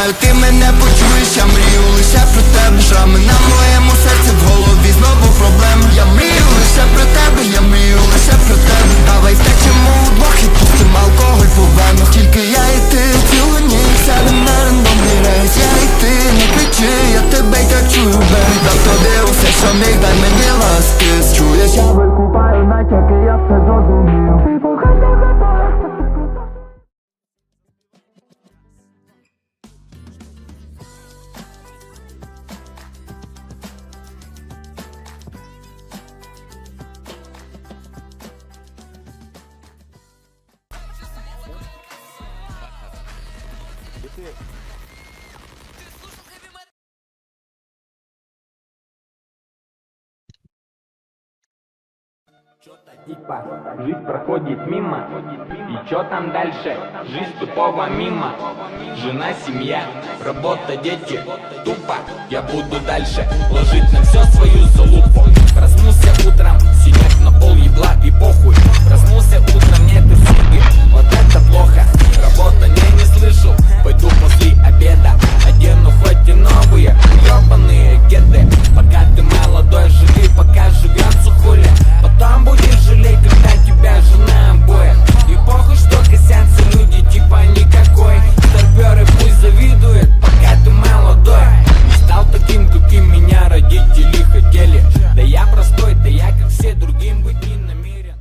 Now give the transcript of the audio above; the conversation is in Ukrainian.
знаю, ти мене почуєш, я мрію лише про тебе. Шрами на моєму серці, в голові знову проблеми. Я мрію лише про тебе, я мрію лише про тебе. Давай втечемо удвох і пустимо алкоголь по венах. Тільки я і ти, цілу ніч сядем на рандомний рейс. Я і ти, не кричи, я тебе й так чую, бей. Дав тобі усе, що міг, дай мені ласки. Чуєш, я викупаю натяки, я все зрозумів. Ти кохай тебе просто. Типа, жизнь проходит мимо, и чё там дальше? Жизнь тупого мимо. Жена, семья, работа, дети. Тупо, я буду дальше ложить на все свою залупу. Проснулся утром, синяк на пол ебла и похуй. Проснулся утром, нету семьи, вот это плохо. Работа, не слышал, пойду после обеда. Одену хоть и новые, ёбаные кеды. Пока ты молодой, живи, пока живется хули. Потом будешь жалеть, когда тебя жена обоих. И похуй, что косятся люди, типа никакой. Старперы пусть завидуют, пока ты молодой. Не стал таким, каким меня родители хотели. Да я простой, да я как все, другим быть не намерен.